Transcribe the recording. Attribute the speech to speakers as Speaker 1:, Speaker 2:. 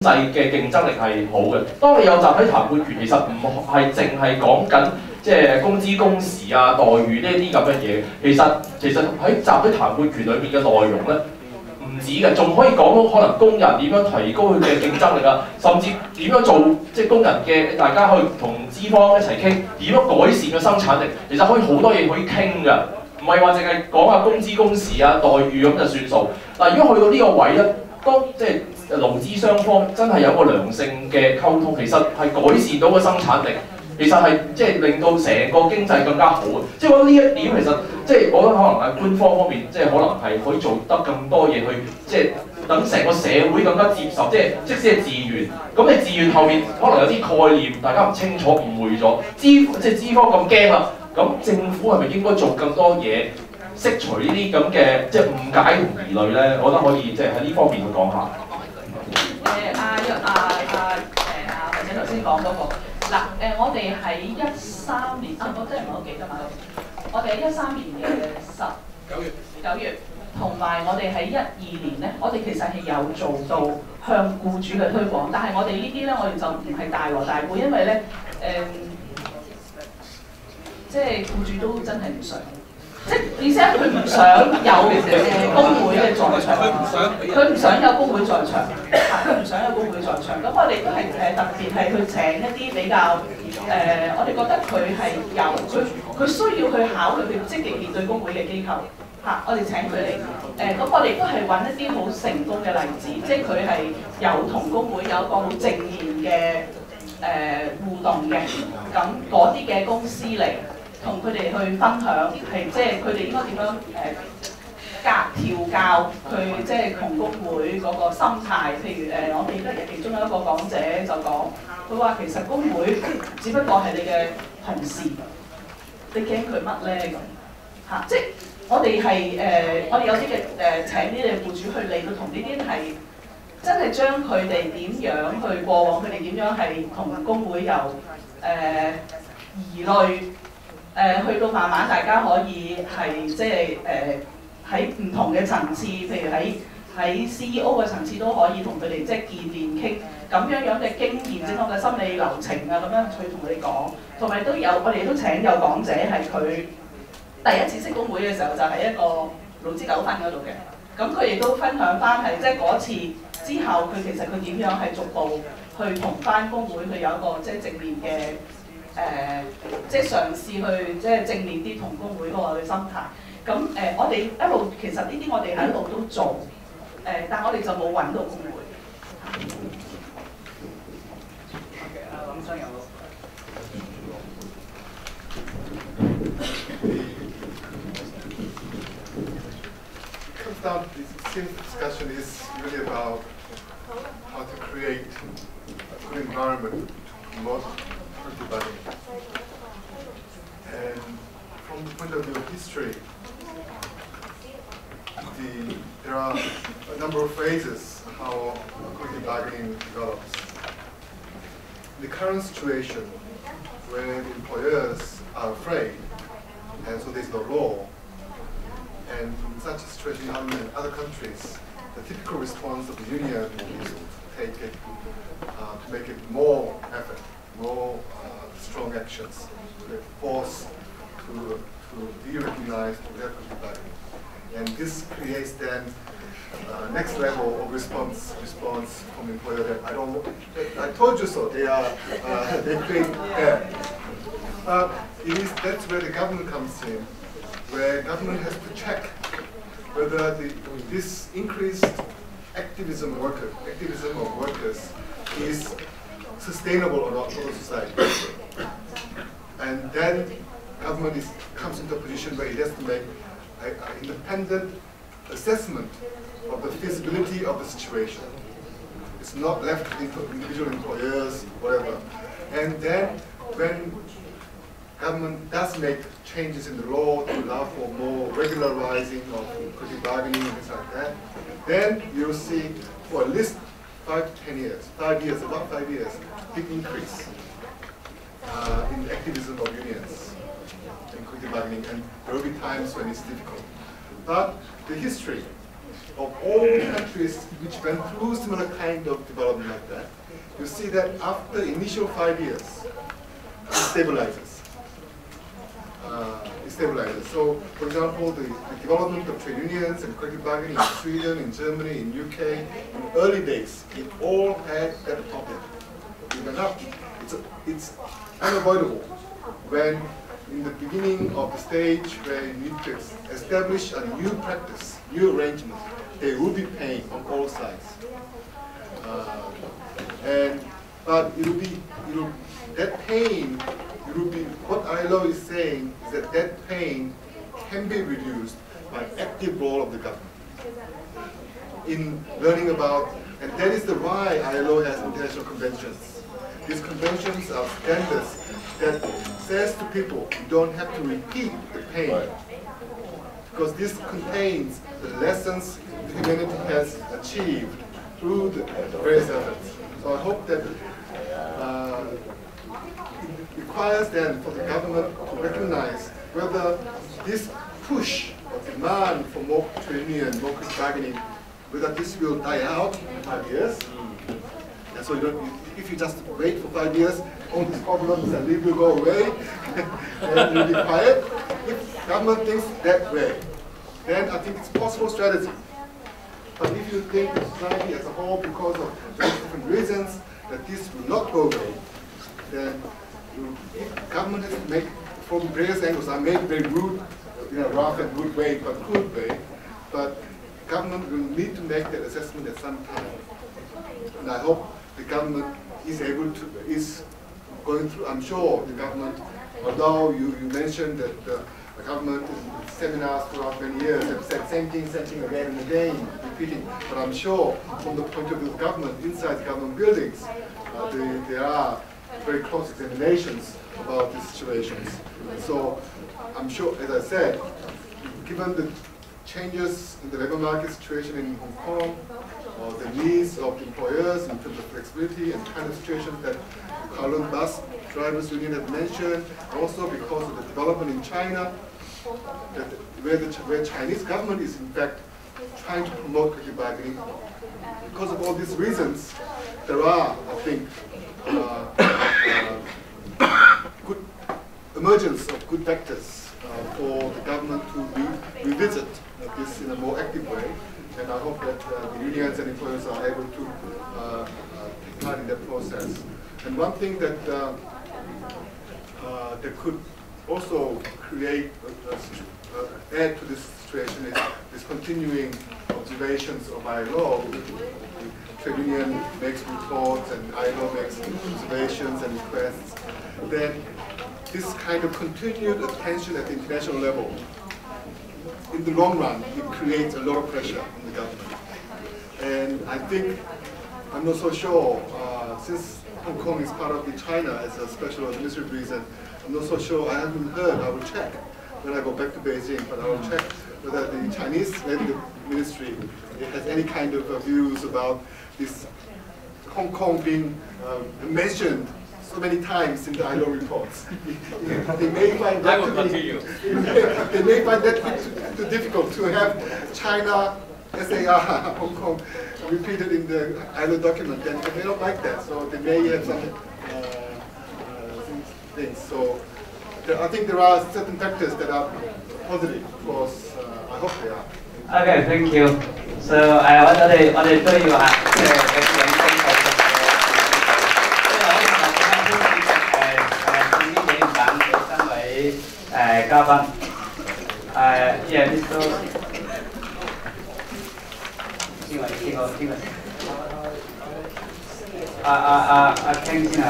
Speaker 1: 濟嘅競爭力係好嘅。當你有集體談判權，其實唔係淨係講緊即係工資工時啊、待遇呢啲咁嘅嘢。其實喺集體談判權裏面嘅內容咧，唔止嘅，仲可以講到可能工人點樣提高佢嘅競爭力啊，甚至點樣做即係工人嘅大家去同資方一齊傾點樣改善個生產力。其實可以好多嘢可以傾㗎。唔係話淨係講下工資工時啊、待遇咁就算數。嗱，如果去到呢個位咧，當即係勞資雙方真係有個良性嘅溝通，其實係改善到個生產力，其實係即係令到成個經濟更加好嘅。即係我覺得呢一點其實即係我覺得可能喺官方方面，即係可能係可以做得更多嘢去，即係等成個社會更加接受。即使係自願，咁你自願後面可能有啲概念大家唔清楚、誤會咗，即係資方咁驚啦。咁政府係咪應該做更多嘢，釋除呢啲咁嘅即係誤解同疑慮咧？我覺得可以即係喺呢方面去講下。
Speaker 2: 或者頭先講嗰個嗱，我哋喺13年我真係唔係好記得嘛。我哋喺13年嘅9月，同埋我哋喺12年咧，我哋其實係有做到向僱主嘅推廣，但係我哋呢啲咧，我哋就唔係大鑼大鼓，因為咧即係僱主都真係唔想，即係意思係佢唔想有工會嘅在場，佢唔想有工會在場，佢唔想有工會在場。咁我哋都係特別係去請一啲比較我哋覺得佢係有佢需要去考慮去積極面對工會嘅機構嚇，我哋請佢嚟。咁我哋都係揾一啲好成功嘅例子，即係佢係有同工會有一個好正面嘅互動嘅，咁嗰啲嘅公司嚟。同佢哋去分享，係即係佢哋應該點樣調教佢即係同工會嗰個心態。譬如我記得其中有一個講者就講，佢話其實工會只不過係你嘅同事，你驚佢乜咧咁嚇？即係我哋係我哋有啲嘅請呢啲僱主去嚟到同呢啲係真係將佢哋點樣去過往，佢哋點樣係同工會由疑慮。去到慢慢大家可以係即係喺唔同嘅層次，譬如喺 CEO 嘅層次都可以同佢哋即係見面傾咁樣嘅經驗，整個嘅心理流程啊咁樣去同佢哋講，同埋都有我哋都請有講者係佢第一次識工會嘅時候就喺一個勞資糾紛嗰度嘅，咁佢亦都分享翻係即係嗰次之後佢其實佢點樣係逐步去同翻工會佢有一個即係正面嘅。即係嘗試去即係正面啲同工會嗰個嘅心態。咁我哋一路其實呢啲我哋喺度都做，但我哋就冇揾到工會。林生有。
Speaker 3: Comes down to this discussion is really about how to create a good environment to promote bargaining. And from the point of view of history, there are a number of phases how collective bargaining develops. The current situation, when employers are afraid, and so there's no law, and in such a situation in other countries, the typical response of the union is to take it, to make it more effort. More strong actions, force to be recognized to their collective bargaining, and this creates then next level of response from employer that I told you so. They create that. That's where the government comes in, where government has to check whether this increased activism of workers is sustainable or not for the society. And then government comes into a position where it has to make an independent assessment of the feasibility of the situation. It's not left to individual employers, whatever. And then when government does make changes in the law to allow for more regularizing of collective bargaining and things like that, then you'll see for at least 5 to 10 years, about 5 years, big increase in activism of unions in collective bargaining, and there will be times when it's difficult. But the history of all countries which went through similar kind of development like that, you see that after initial 5 years, it stabilizes. So, for example, the development of trade unions and collective bargaining in Sweden, in Germany, in UK, in early days, it all had that problem. It went up. It's unavoidable when in the beginning of the stage where you need to establish a new practice, new arrangement, they will be pain on all sides. But that pain, what ILO is saying is that pain can be reduced by active role of the government in learning about, and that is the why ILO has international conventions. These conventions are standards that says to people, you don't have to repeat the pain, because this contains the lessons humanity has achieved through the various efforts. So I hope that it requires then for the government to recognize whether this push or demand for more trade union, more collective bargaining, whether this will die out in 5 years. And so if you just wait for 5 years, all these problems and it will go away and you'll be quiet. If government thinks that way, then I think it's a possible strategy. But if you think the society as a whole, because of different reasons, that this will not go away, then government has to make, from various angles, I made very rude, rough and rude way, but good way, but government will need to make that assessment at some time. And I hope the government is able to, is going through, I'm sure the government, although you mentioned that the government in seminars throughout many years have said same thing again and again, repeating, but I'm sure from the point of view of the government, inside the government buildings, there are very close examinations about these situations. So I'm sure, as I said, given the changes in the labor market situation in Hong Kong, the needs of employers in terms of flexibility and kind of situations that Kowloon Bus Drivers Union have mentioned, also because of the development in China, where Chinese government is in fact trying to promote collective bargaining. Because of all these reasons, there are, I think, good emergence of good factors for the government to revisit this in a more active way. And I hope that the unions and employers are able to take part in that process. And one thing that that could also create, add to this situation is this continuing observations of ILO. The trade union makes reports and ILO makes observations and requests. Then this kind of continued attention at the international level, in the long run, it creates a lot of pressure on the government. And I think, I'm not so sure, since Hong Kong is part of China as a special administrative reason, I'm not so sure, I haven't heard, I will check when I go back to Beijing, but I will check whether the Chinese Labor Ministry has any kind of views about this Hong Kong being mentioned so many times in the ILO reports. They may find that they may find that too difficult to have China, SAR, Hong Kong repeated in the ILO document, and they don't like that. So they may have some things. So I think there are certain factors that are positive. Of course, I hope they are.
Speaker 4: Okay, thank you. So 我哋都要嘉賓，yeah， this goes， 邊個？King 先係。